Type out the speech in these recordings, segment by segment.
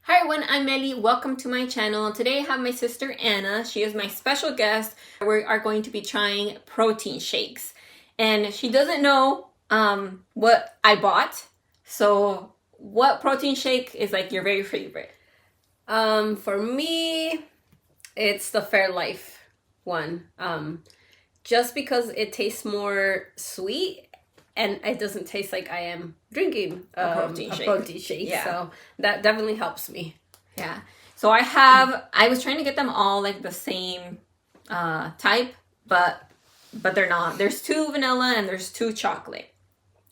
Hi everyone, I'm Melly. Welcome to my channel. Today I have my sister Anna. She is my special guest. We are going to be trying protein shakes. And she doesn't know what I bought. So what protein shake is like your very favorite? For me, it's the Fairlife one. Just because it tastes more sweet and it doesn't taste like I am drinking a protein shake. Yeah. So that definitely helps me. Yeah. So I was trying to get them all like the same type, but they're not. There's 2 vanilla and there's 2 chocolate.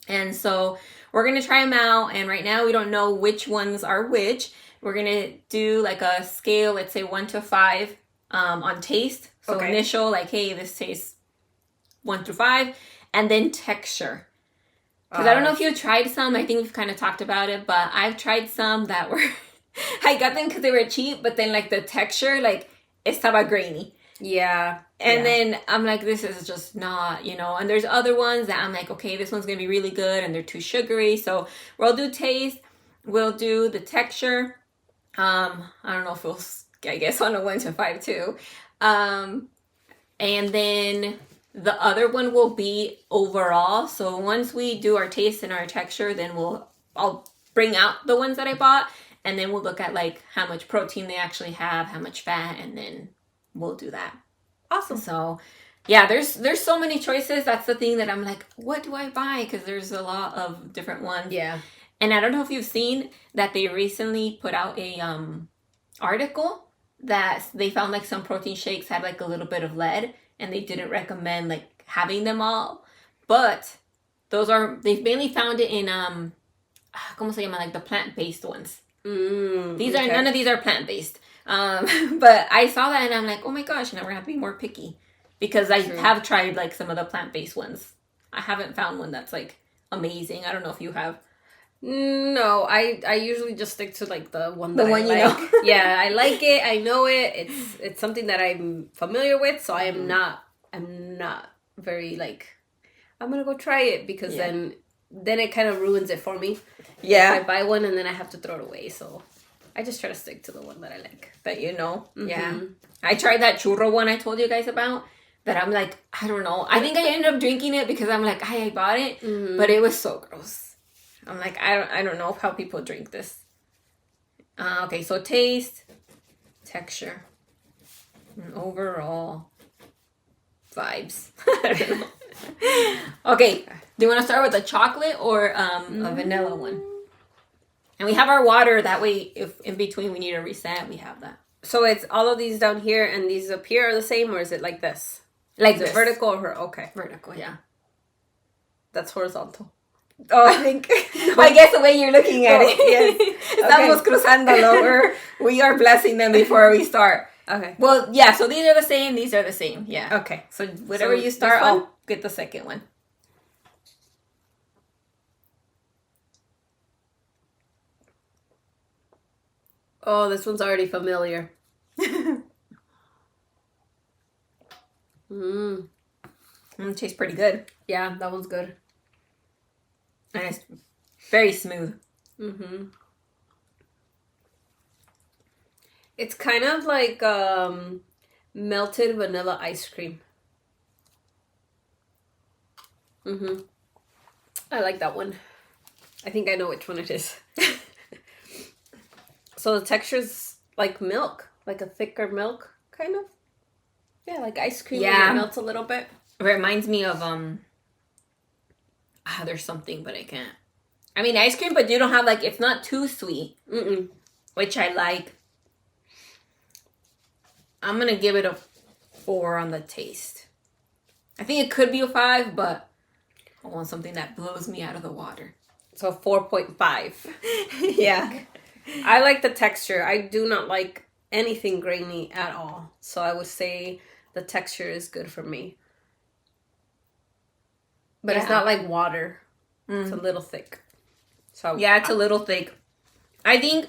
And so we're going to try them out. And right now we don't know which ones are which. We're going to do like a scale, let's say 1 to 5 on taste. So Okay. initial, like, hey, this tastes 1 through 5. And then texture. Because I don't know if you tried some. I think we've kind of talked about it. But I've tried some that were... I got them because they were cheap. But then like the texture, like, estaba grainy. Yeah. And then I'm like, this is just not, and there's other ones that I'm like, okay, this one's going to be really good and they're too sugary. So we'll do taste. We'll do the texture. I don't know if we'll, I guess on a 1 to 5 too. And then the other one will be overall. So once we do our taste and our texture, then I'll bring out the ones that I bought. And then we'll look at like how much protein they actually have, how much fat, and then we'll do that. Awesome. So, yeah, there's so many choices. That's the thing that I'm like, what do I buy? Because there's a lot of different ones. Yeah. And I don't know if you've seen that they recently put out a article that they found like some protein shakes had like a little bit of lead, and they didn't recommend like having them all. But they've mainly found it in ¿cómo se llama? Like the plant-based ones. None of these are plant-based. But I saw that and I'm like, oh my gosh, now we're going to be more picky. Because I have tried like some of the plant-based ones. I haven't found one that's like amazing. I don't know if you have. No, I usually just stick to like the one that The one I you like. know. Yeah, I like it. I know it. It's something that I'm familiar with, so I'm not very like I'm gonna go try it because then it kind of ruins it for me. Yeah. I buy one and then I have to throw it away, so I just try to stick to the one that I like. That you know. Yeah. I tried that churro one I told you guys about. That I'm like, I don't know. I think I ended up drinking it because I'm like, I bought it, but it was so gross. I'm like, I don't know how people drink this. Okay, so taste, texture, and overall vibes. I don't know. Okay, do you want to start with a chocolate or a vanilla one? And we have our water. That way, if in between we need a reset, we have that. So it's all of these down here and these up here are the same, or is it like this? Like is this. It vertical or okay? Vertical, yeah. That's horizontal. Oh, I think. I guess the way you're looking at it. Yes. Estamos cruzándolo. We are blessing them before we start. Okay. Well, yeah, so these are the same. These are the same. Yeah. Okay. So whatever you start, I'll get the second one. Oh, this one's already familiar. It tastes pretty good. Yeah, that one's good. And it's very smooth. It's kind of like melted vanilla ice cream. I like that one. I think I know which one it is. So the texture's like milk, like a thicker milk, kind of. Yeah, like ice cream. Yeah. It melts a little bit. It reminds me of there's something, but I can't. I mean, ice cream, but you don't have like, it's not too sweet. Which I like. I'm going to give it a 4 on the taste. I think it could be a 5, but I want something that blows me out of the water. So 4.5. Yeah. I like the texture. I do not like anything grainy at all. So I would say the texture is good for me. But it's not like water. It's a little thick. So yeah, it's a little thick. I think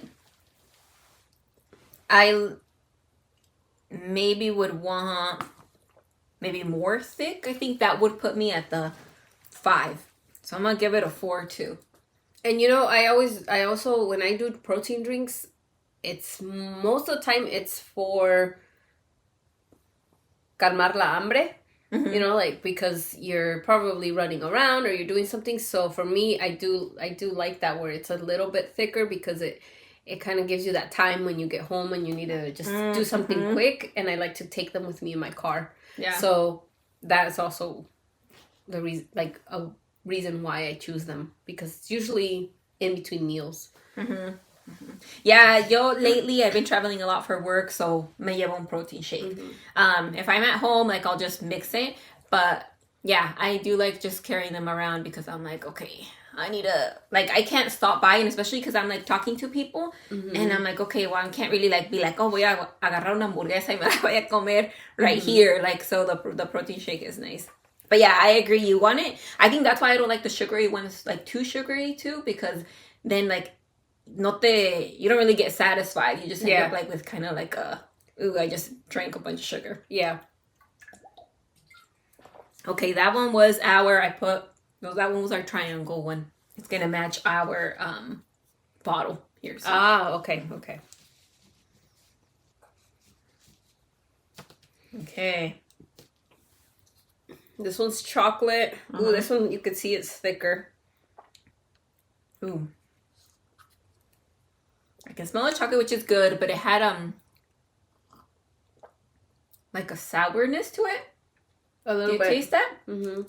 I maybe would want maybe more thick. I think that would put me at the 5. So I'm going to give it a 4 too. And I also when I do protein drinks, it's most of the time it's for calmar la hambre. Mm-hmm. You know, like because you're probably running around or you're doing something. So for me, I do like that where it's a little bit thicker because it kind of gives you that time when you get home and you need to just do something quick. And I like to take them with me in my car. Yeah. So that is also the reason, like a reason why I choose them, because it's usually in between meals. Mm-hmm. Yeah, lately I've been traveling a lot for work, so me llevo un protein shake. If I'm at home, like I'll just mix it. But yeah, I do like just carrying them around because I'm like, okay, I need to, like, I can't stop by, and especially because I'm like talking to people, and I'm like, okay, well, I can't really like be like, oh, voy a agarrar una hamburguesa y me la voy a comer right here. Like, so the protein shake is nice. But yeah, I agree. You want it. I think that's why I don't like the sugary ones, like too sugary too, because then like you don't really get satisfied. You just end up like with kind of like I just drank a bunch of sugar. Yeah. Okay, that one was that one was our triangle one. It's gonna match our bottle here. So. Okay. Okay. This one's chocolate. Ooh, this one you can see it's thicker. Ooh. I can smell the chocolate, which is good, but it had like a sourness to it. A little bit. Do you taste that? Mm-hmm.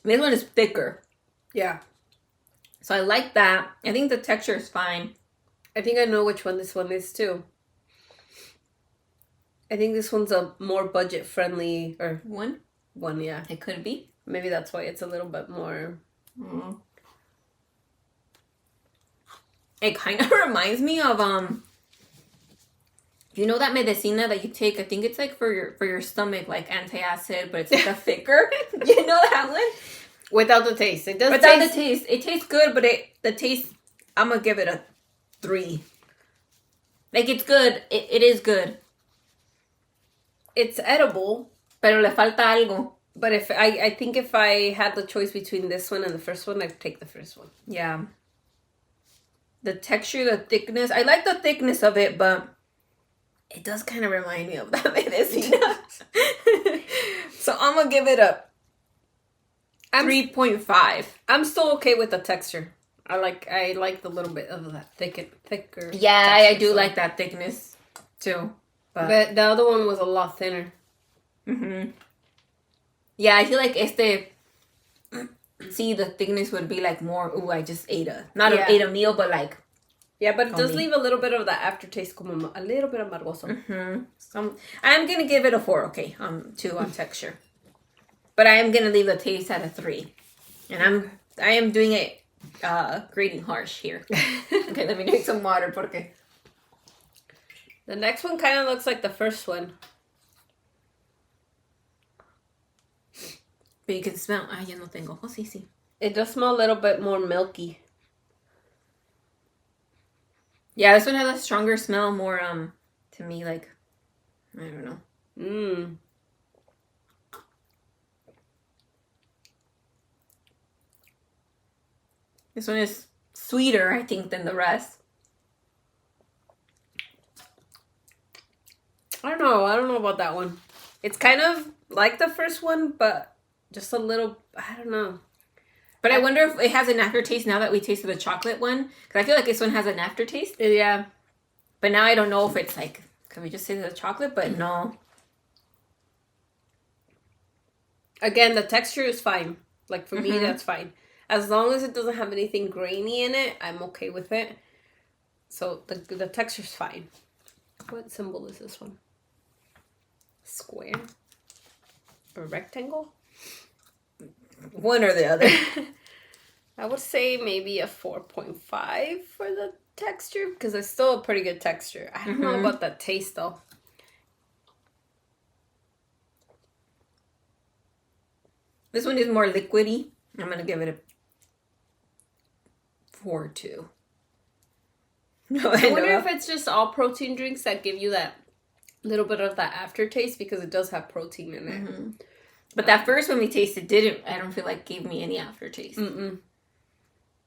This one is thicker. Yeah. So I like that. I think the texture is fine. I think I know which one this one is too. I think this one's a more budget friendly one, yeah. It could be. Maybe that's why it's a little bit more. It kind of reminds me of you know that medicina that you take? I think it's like for your stomach, like antacid, but it's like a thicker. You know that one? Without the taste. It does Without the taste. It tastes good, but the taste, I'm gonna give it a 3. Like, it's good. It is good. It's edible, pero le falta algo. But if I think if I had the choice between this one and the first one, I'd take the first one. Yeah. The texture, the thickness. I like the thickness of it, but it does kind of remind me of that medicina. So I'm gonna give it a 3.5. I'm still okay with the texture. I like the little bit of that thicker. Yeah, texture, I do like that thickness too. But the other one was a lot thinner. Yeah, I feel like see, the thickness would be like more, I just ate ate a meal, but like. Yeah, but it does leave a little bit of that aftertaste, como a little bit amargoso. So I'm going to give it a 4, okay, 2 on texture. But I am going to leave the taste at a 3. And I am doing it grading harsh here. Okay, let me drink some water, porque... The next one kind of looks like the first one. But you can smell... ya no tengo. Oh, sí. It does smell a little bit more milky. Yeah, this one has a stronger smell, more, to me, like, I don't know. This one is sweeter, I think, than the rest. I don't know about that one. It's kind of like the first one, but just a little, I don't know. But I wonder if it has an aftertaste now that we tasted the chocolate one. Because I feel like this one has an aftertaste. Yeah. But now I don't know if it's like, can we just say the chocolate? But no. Again, the texture is fine. Like, for me, that's fine. As long as it doesn't have anything grainy in it, I'm okay with it. So, the texture's fine. What symbol is this one? Square? Or rectangle? One or the other. I would say maybe a 4.5 for the texture, because it's still a pretty good texture. I don't know about that taste, though. This one is more liquidy. I'm going to give it a 4 too. No, I wonder if it's just all protein drinks that give you that little bit of that aftertaste, because it does have protein in it. But that first one we tasted I don't feel like gave me any aftertaste.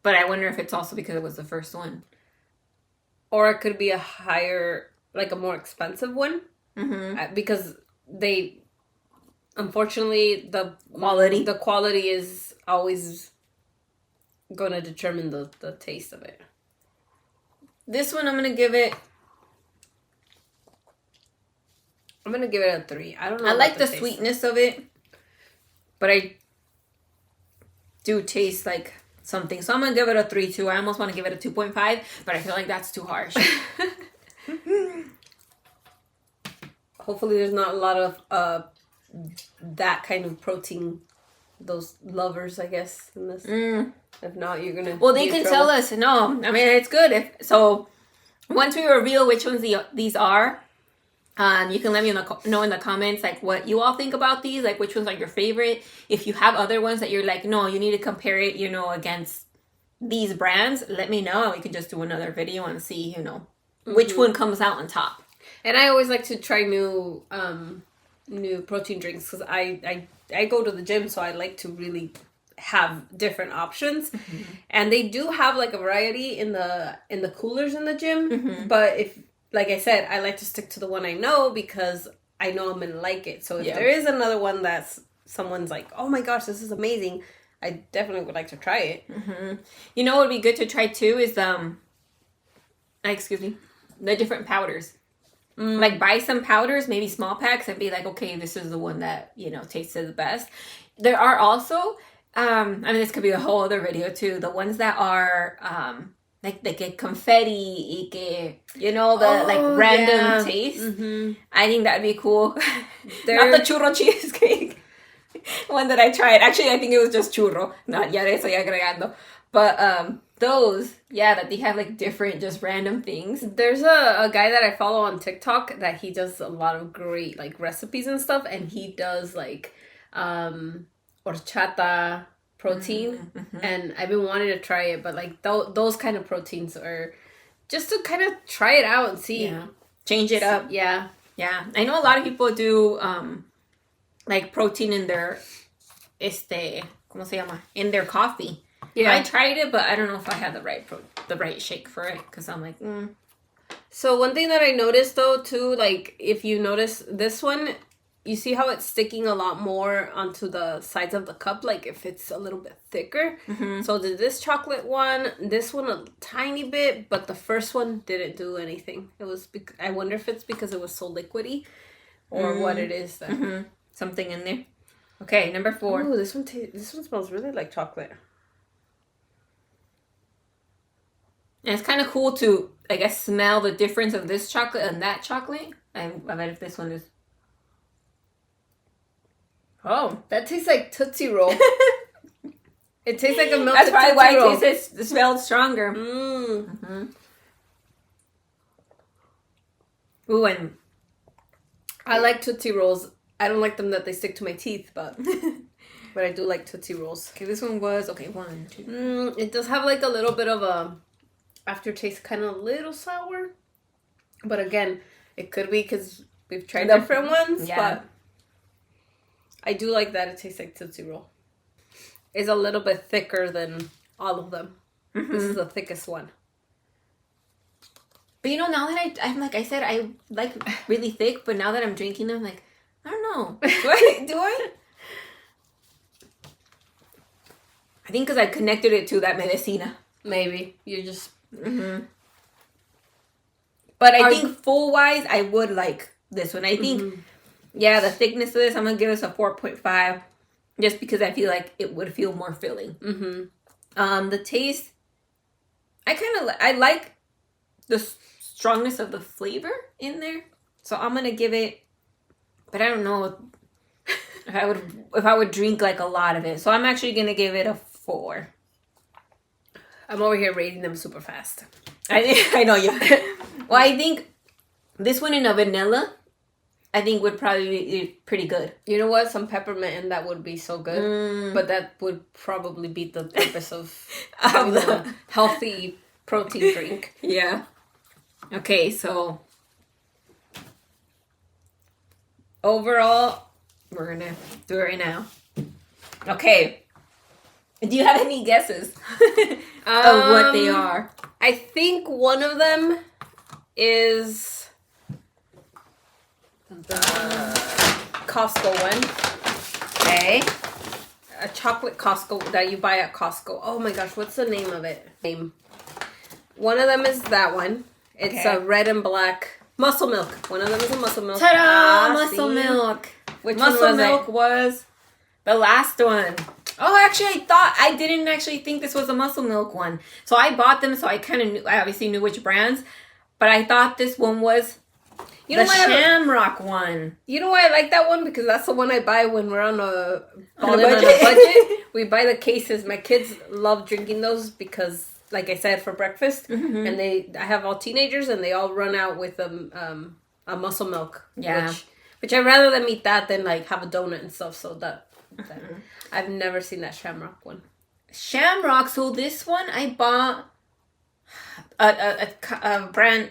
But I wonder if it's also because it was the first one. Or it could be a higher, like a more expensive one. Because they, unfortunately, the quality is always going to determine the taste of it. This one, I'm going to give it a 3. I don't know. I like the sweetness of it, but I do taste like something. So I'm going to give it a 3 too. I almost want to give it a 2.5, but I feel like that's too harsh. Hopefully there's not a lot of that kind of protein, those lovers, I guess, in this. If not, you're gonna. Well, they can tell us. No, I mean it's good. So once we reveal which ones these are, you can let me know in the comments like what you all think about these. Like which ones are your favorite. If you have other ones that you're like, no, you need to compare it, against these brands. Let me know. We can just do another video and see, which one comes out on top. And I always like to try new protein drinks because I go to the gym, so I like to really have different options. And they do have like a variety in the coolers in the gym. But if, like I said, I like to stick to the one I know because I know I'm gonna like it. So if there is another one that's someone's like, oh my gosh, this is amazing, I definitely would like to try it. You know what would be good to try too is the different powders. Like buy some powders, maybe small packs, and be like, okay, this is the one that, tasted the best. There are also, this could be a whole other video too, the ones that are, like they get confetti, random taste. I think that'd be cool. Not the churro cheesecake one that I tried. Actually, I think it was just churro, not ya estoy agregando. But, those, that they have like different, just random things. There's a guy that I follow on TikTok that he does a lot of great like recipes and stuff, and he does like horchata protein, and I've been wanting to try it, but like those kind of proteins are just to kind of try it out and see, change it up. Yeah. I know a lot of people do like protein in their ¿cómo se llama? In their coffee. Yeah, I tried it, but I don't know if I had the right shake for it because I'm like, So one thing that I noticed though too, like if you notice this one, you see how it's sticking a lot more onto the sides of the cup, like if it's a little bit thicker. So did this chocolate one, this one a tiny bit, but the first one didn't do anything. It was, I wonder if it's because it was so liquidy or what it is. Something in there. Okay, number 4. Oh, this one smells really like chocolate. And it's kind of cool to, I guess, smell the difference of this chocolate and that chocolate. I bet if this one is... Oh, that tastes like Tootsie Roll. It tastes like a melted That's probably Tootsie Roll. why it smelled stronger. Ooh, and... I like Tootsie Rolls. I don't like them that they stick to my teeth, but I do like Tootsie Rolls. Okay, this one was... Okay, 1, 2... It does have like a little bit of a... aftertaste, kind of a little sour, but again, it could be because we've tried different ones. But I do like that it tastes like Tootsie Roll. It's a little bit thicker than all of them. This is the thickest one. But now that I'm like I said, I like really thick, but now that I'm drinking them, like I don't know, do I? I think because I connected it to that medicina. Maybe you're just. But I think full wise, I would like this one. I think, the thickness of this, I'm gonna give this a 4.5, just because I feel like it would feel more filling. The taste, I like the strongness of the flavor in there, so I'm gonna give it. But I don't know if I would drink like a lot of it, so I'm actually gonna give it a 4. I'm over here rating them super fast. I know you. Well, I think this one in a vanilla, I think would probably be pretty good. You know what? Some peppermint in that would be so good. But that would probably beat the purpose of having a healthy protein drink. Yeah. Okay, so overall, we're going to do it right now. Okay. Do you have any guesses of what they are? I think one of them is the Costco one. Okay. A chocolate Costco that you buy at Costco. Oh my gosh, what's the name of it? One of them is that one. It's a red and black muscle milk. One of them is a muscle milk. Ta-da! Muscle milk. Which muscle milk was the last one. Oh, actually, I didn't actually think this was a muscle milk one. So I bought them, so I kind of knew, I obviously knew which brands, but I thought this one was the shamrock one. You know why I like that one? Because that's the one I buy when we're on a budget. We buy the cases. My kids love drinking those because, like I said, for breakfast, and I have all teenagers, and they all run out with a muscle milk. Yeah. Which I'd rather them eat that than like have a donut and stuff. So that I've never seen that shamrock one. Shamrock. So this one I bought a brand,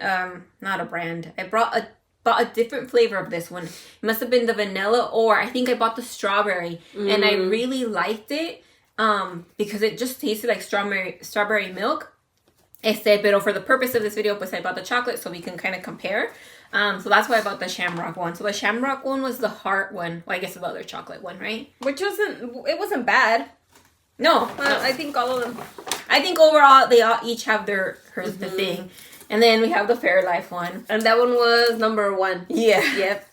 not a brand. I bought a different flavor of this one. It must have been the vanilla, or I think I bought the strawberry, and I really liked it because it just tasted like strawberry milk. Pero for the purpose of this video, pues I bought the chocolate so we can kind of compare. So that's why I bought the shamrock one. So the shamrock one was the heart one. Well, I guess the other chocolate one, right? Which wasn't bad. No. I think all of them. I think overall they all each have the thing. And then we have the Fairlife one. And that one was number 1. Yeah. Yep.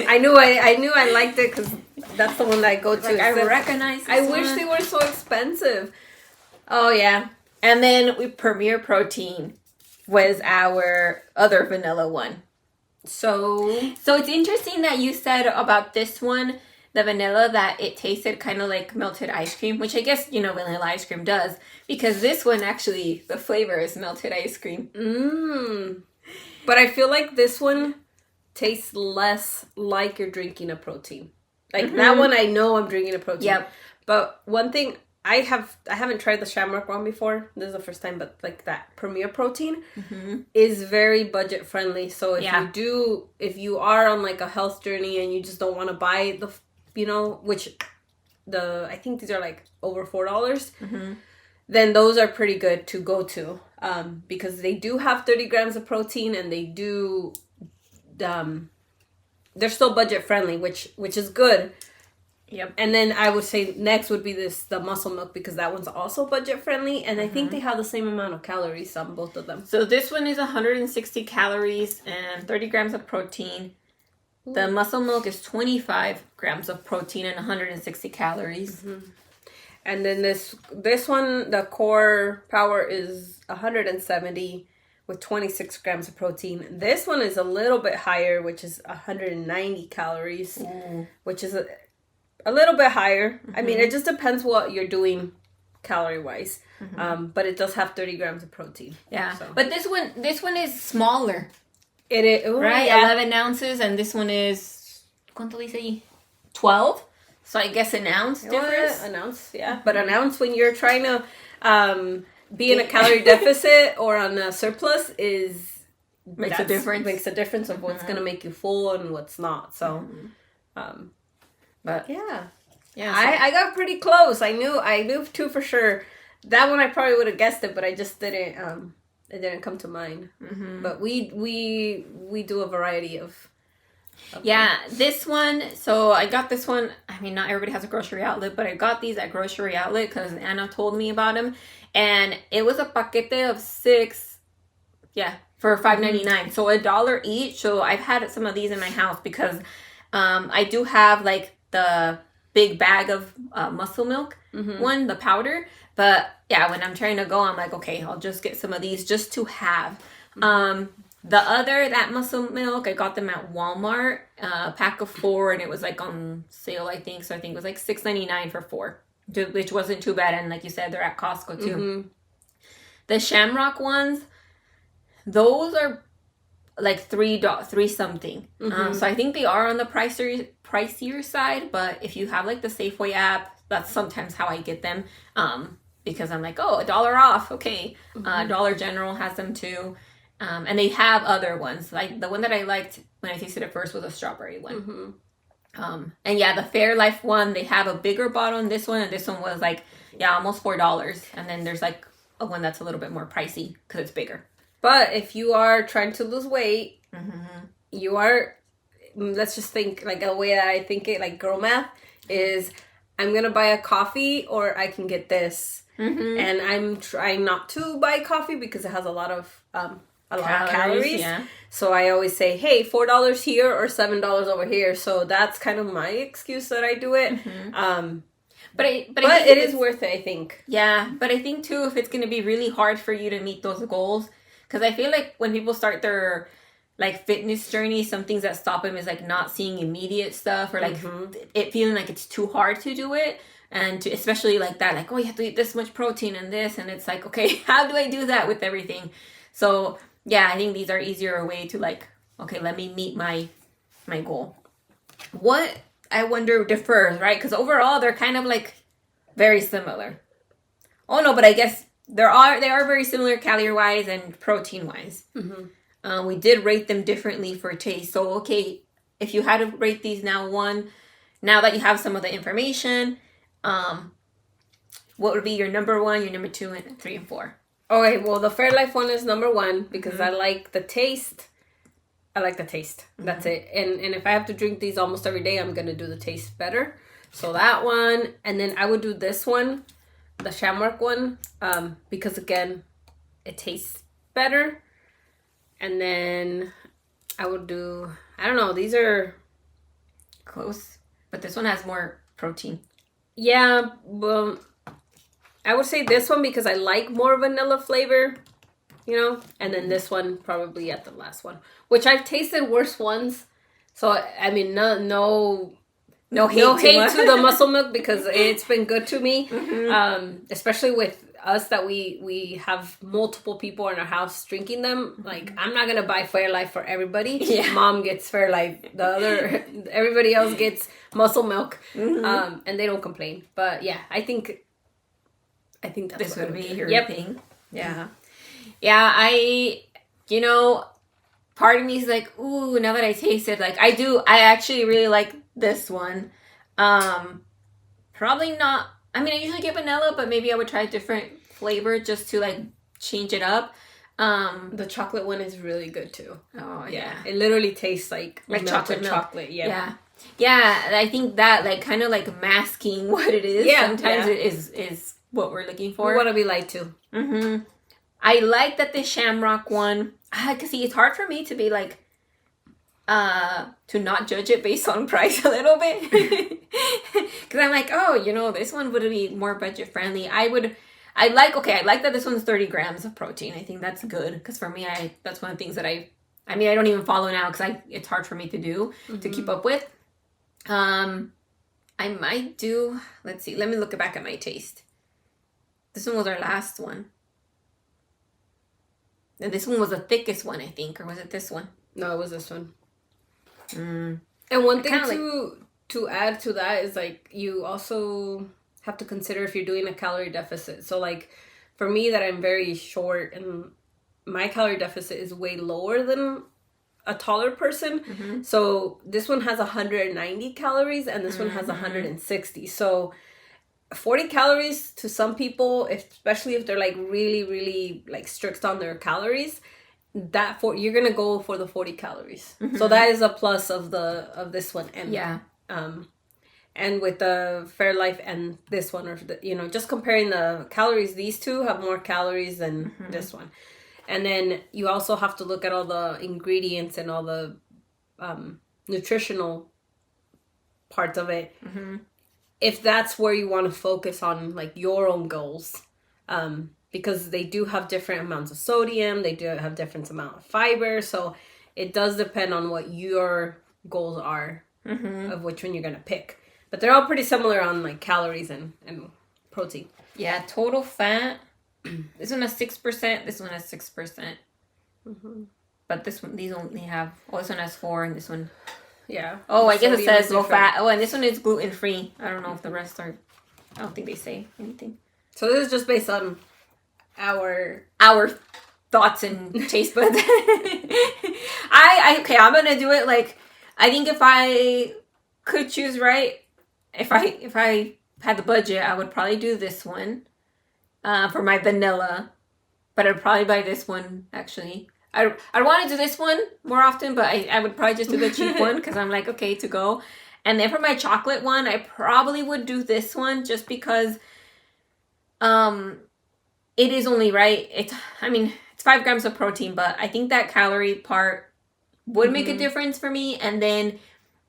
I knew I liked it because that's the one that I go to. Like, I recognize this I wish they were so expensive. Oh, yeah. And then Premier Protein was our other vanilla one. So it's interesting that you said about this one, the vanilla, that it tasted kind of like melted ice cream, which I guess, vanilla ice cream does, because this one actually, the flavor is melted ice cream. But I feel like this one tastes less like you're drinking a protein. Like that one, I know I'm drinking a protein. Yep. But one thing, I haven't tried the Shamrock one before. This is the first time, but like that Premier Protein is very budget friendly. So if you are on like a health journey and you just don't want to buy I think these are like over $4, then those are pretty good to go to because they do have 30 grams of protein, and they do they're still budget friendly, which is good. Yep. And then I would say next would be the muscle milk, because that one's also budget friendly, and I think they have the same amount of calories on both of them. So this one is 160 calories and 30 grams of protein. Ooh. The muscle milk is 25 grams of protein and 160 calories. And then this one, the core power, is 170 with 26 grams of protein. This one is a little bit higher, which is 190 calories, which is a little bit higher. I mean, it just depends what you're doing calorie-wise. But it does have 30 grams of protein. Yeah. So. But this one is smaller. It is. Ooh, right? Yeah. 11 ounces, and this one is, ¿cuánto dice ahí? 12? So I guess an ounce difference? An ounce, yeah. But an ounce when you're trying to be in a calorie deficit or on a surplus makes a difference. Makes a difference of what's going to make you full and what's not. So, but yeah. Yeah. So I got pretty close. I knew 2 for sure. That one I probably would have guessed it, but I just didn't. It didn't come to mind. But we do a variety of this one. So I got this one. I mean, not everybody has a grocery outlet, but I got these at grocery outlet because Anna told me about them, and it was a paquete of 6. Yeah, for $5.99. So $1 each. So I've had some of these in my house because I do have like the big bag of muscle milk one, the powder. But yeah, when I'm trying to go, I'm like, okay, I'll just get some of these just to have. That muscle milk, I got them at Walmart, a pack of 4, and it was like on sale, I think. So I think it was like $6.99 for 4, which wasn't too bad. And like you said, they're at Costco too. The Shamrock ones, those are like $3 something. So I think they are on the pricier side. But if you have like the Safeway app, that's sometimes how I get them. Because I'm like, $1 off. Okay. Dollar General has them too. And they have other ones. Like the one that I liked when I tasted it first was a strawberry one. And yeah, the Fairlife one, they have a bigger bottle in this one. And this one was like, Yeah, almost $4. And then there's like a one that's a little bit more pricey because it's bigger. But if you are trying to lose weight, you are, let's just think like a way that I think it, like girl math, is I'm going to buy a coffee or I can get this. And I'm trying not to buy coffee because it has a lot of calories. Yeah. So I always say, hey, $4 here or $7 over here. So that's kind of my excuse that I do it. But it is worth it, I think. Yeah, but I think too, if it's going to be really hard for you to meet those goals, because I feel like when people start their like fitness journey, some things that stop them is like not seeing immediate stuff or like it feeling like it's too hard to do it. And to, especially like that, like, oh, you have to eat this much protein and this. And it's like, okay, how do I do that with everything? So yeah, I think these are easier way to like, okay, let me meet my goal. What I wonder differs, right? Because overall they're kind of like very similar. Oh no, but I guess they are very similar calorie wise and protein wise. We did rate them differently for taste. So okay, if you had to rate these now that you have some of the information, what would be your number 1, your number 2, and 3 and 4? Okay, well the Fairlife one is number 1 because I like the taste. That's it. And if I have to drink these almost every day, I'm gonna do the taste better. So that one, and then I would do this one, the shamrock one, because again, it tastes better. And then I would do, I don't know, these are close, but this one has more protein. Yeah, well, I would say this one because I like more vanilla flavor, you know, and then this one probably at the last one, which I've tasted worse ones. So I mean, no hate to the muscle milk because it's been good to me, especially with us that we have multiple people in our house drinking them. Like, I'm not gonna buy Fairlife for everybody. Yeah. Mom gets Fairlife, everybody else gets muscle milk, and they don't complain. But yeah, I think that's this would be your thing. Yeah. Yeah, part of me is like, ooh, now that I tasted, like, I actually really like this one. Probably not, I mean, I usually get vanilla, but maybe I would try a different flavor just to, like, change it up. The chocolate one is really good, too. Oh, yeah. It literally tastes like chocolate. Yeah. Yeah, I think that, like, kind of, like, masking what it is sometimes is what we're looking for. We want to be light, too. I like that the shamrock one, because see, it's hard for me to be like, to not judge it based on price a little bit. Because I'm like, oh, this one would be more budget friendly. I like that this one's 30 grams of protein. I think that's good. Because for me, that's one of the things that I don't even follow now because it's hard for me to do, to keep up with. I might do, let's see, let me look back at my taste. This one was our last one. And this one was the thickest one, I think. Or was it this one? No, it was this one. And one thing to add to that is, like, you also have to consider if you're doing a calorie deficit. So, like, for me that I'm very short and my calorie deficit is way lower than a taller person. So this one has 190 calories and this one has 160. So 40 calories to some people, especially if they're like really, really like strict on their calories, you're gonna go for the 40 calories. So that is a plus of this one. And and with the Fairlife and this one, or just comparing the calories, these two have more calories than this one. And then you also have to look at all the ingredients and all the nutritional parts of it. If that's where you want to focus on, like, your own goals, because they do have different amounts of sodium, they do have different amount of fiber, so it does depend on what your goals are of which one you're gonna pick. But they're all pretty similar on, like, calories and protein. Yeah, total fat. This one has 6%. This one has 6%. But these only have. This one has 4, and this one. Yeah. Oh, I guess it says low fat. Oh, and this one is gluten free. I don't know if the rest are. I don't think they say anything. So this is just based on our thoughts and taste buds. I'm gonna do it. Like, I think if I could choose, right? If I had the budget, I would probably do this one for my vanilla. But I'd probably buy this one, actually. I want to do this one more often, but I would probably just do the cheap one because I'm like, okay, to go. And then for my chocolate one, I probably would do this one just because it is only right. It's 5 grams of protein, but I think that calorie part would make a difference for me. And then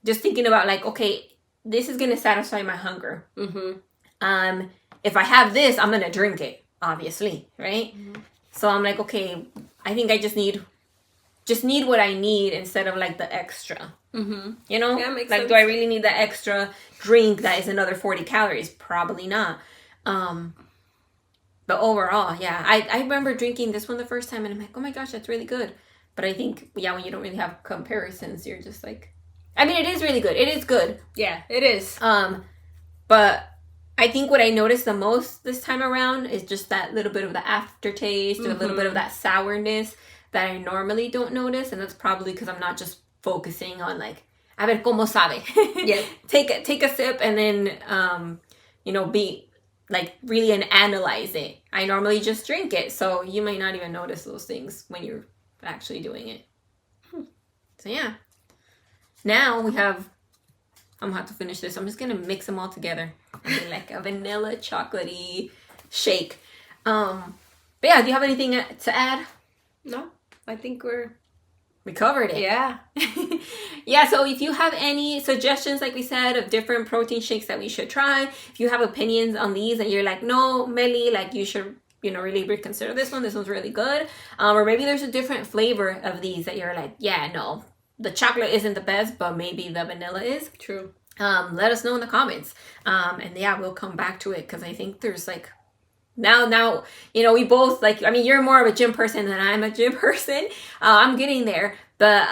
just thinking about like, okay, this is going to satisfy my hunger. If I have this, I'm going to drink it, obviously, right? So I'm like, okay, I think I just need what I need instead of like the extra. You know? Yeah, makes like, sense. do I really need the extra drink that is another 40 calories? Probably not. But overall, yeah, I remember drinking this one the first time and I'm like, oh my gosh, that's really good. But I think, yeah, when you don't really have comparisons, you're just like, I mean, it is really good. It is good. Yeah, it is. But I think what I noticed the most this time around is just that little bit of the aftertaste or a little bit of that sourness that I normally don't notice. And that's probably because I'm not just focusing on like, a ver cómo sabe. Yeah. Take a sip and then, be like really analyze it. I normally just drink it. So you might not even notice those things when you're actually doing it. So yeah. Now we have... I'm gonna have to finish this. I'm just gonna mix them all together and be like a vanilla chocolatey shake. But yeah, do you have anything to add? No, I think we covered it. Yeah. Yeah, so if you have any suggestions, like we said, of different protein shakes that we should try, if you have opinions on these and you're like, no, Melly, like you should, really reconsider this one. This one's really good. Or maybe there's a different flavor of these that you're like, yeah, no, the chocolate isn't the best, but maybe the vanilla is. True. Let us know in the comments. And yeah, we'll come back to it because I think there's like now, we both like, I mean, you're more of a gym person than I'm a gym person. I'm getting there. But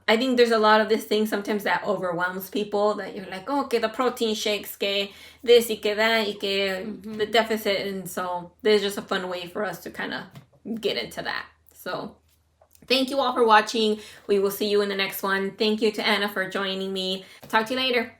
I think there's a lot of this thing sometimes that overwhelms people that you're like, oh, okay, the protein shakes, que this, y que that, y que the deficit. And so there's just a fun way for us to kind of get into that. So thank you all for watching. We will see you in the next one. Thank you to Anna for joining me. Talk to you later.